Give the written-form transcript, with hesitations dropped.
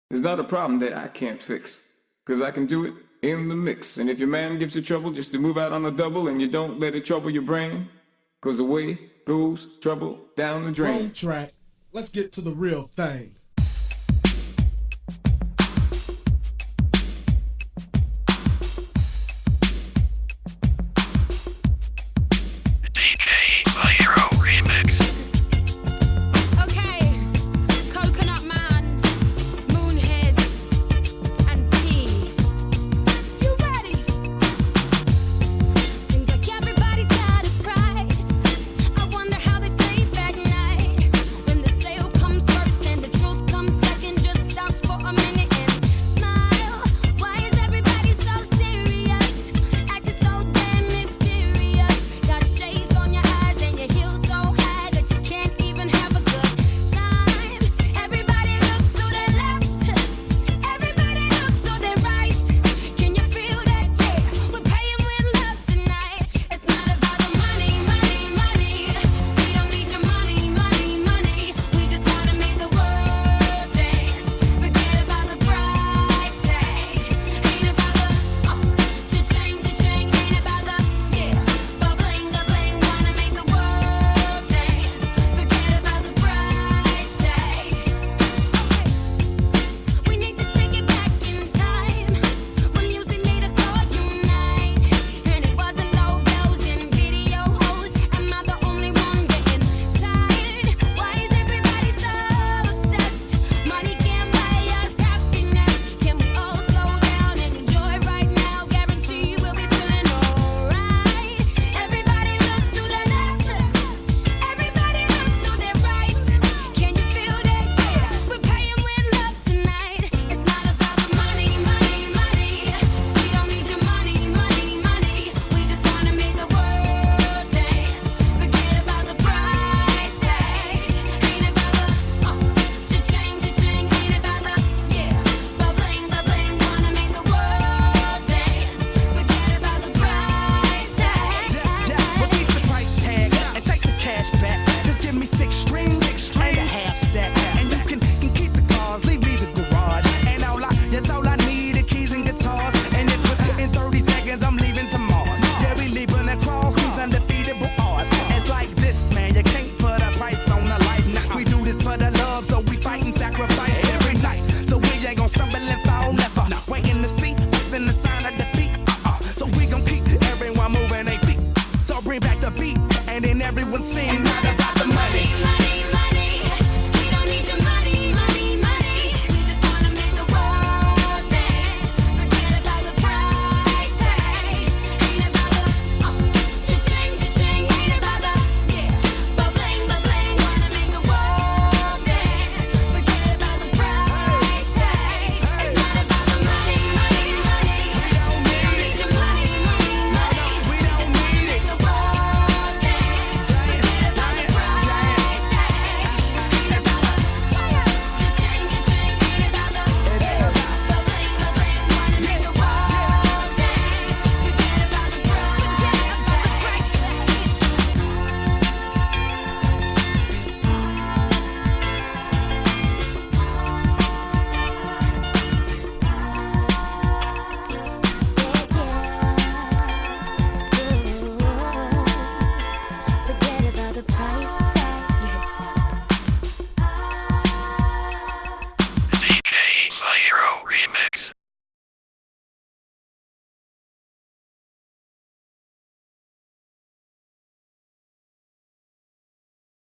It's not a problem that I can't fix, 'cause I can do it in the mix. And if your man gives you trouble just to move out on a double and you don't let it trouble your brain, 'cause away goes trouble down the drain. Wrong track. Let's get to the real thing. DJ Fire Remix. Okay, Coconut Man, Moonheads, and P. You ready? Seems like everybody's got a price. I wonder how they sleep at night when the sale comes first and the truth comes second. Just stop for a minute and smile. Why is everybody so serious? Acting so damn mysterious. Got shades on your eyes and your heels so high that you can't even have a good time. Everybody look to their left. Everybody look to their right. Can you feel that? Yeah, we're paying with love tonight. It's not about the money, money, money. We don't need your money, money, money. We just wanna make the world dance. Forget about the price tag. Ain't about the cha-ching, cha-ching. Ain't about the ba-bling, ba-bling. Wanna make the world dance. Forget about the price tag. We need to take it back in time when music made us all unite, and it wasn't low blows and video hoes. Am I the only one getting tired? Why is everybody so obsessed? Money can't buy us happiness. Can we all slow down and enjoy right now? Guarantee you we'll be feeling alright. Everybody look to the left. Everybody look to their right. Can you feel that? Yeah, we're paying with love tonight. It's not about the money, money, money. We don't need your money, money, money. We just wanna make the world dance. Forget about the price tag. Ain't about the cha-ching, cha-ching. Ain't about the ba-bling, ba-bling. Wanna make the world dance. Forget about the price tag. Release the price tag and take the cash back. Just give me six strings and a half stack. And you can keep the cars, leave me the garage. And all I need are keys and guitars. And it's within 30 seconds I'm leaving to Mars. Yeah, we leaving across these undefeatable odds. It's like this, man, you can't put a price on the life. Nah, we do this for the love, so we fight and sacrifice every night. So we ain't gon' stumble and fall, never. Waiting to see us in the sign of defeat. So we gon' keep everyone moving their feet. So bring back the beat, and then everyone sing. Not about the money. Money, money. We don't need your money, money, money. We just wanna make the world dance. Forget about the price tag. Ain't about the cha-ching, cha-ching. Ain't about the ba-bling, ba-bling. Wanna make the world dance. Forget about the price tag. It's not about the money, money, money. We don't need your money, money, money. We just wanna make the world dance. Forget about the price tag. Ain't about the cha-ching, cha-ching. Ain't about the ba-bling, ba-bling. Wanna make the world dance. Forget about the price tag. Forget about the price tag. DJ Fire Remix.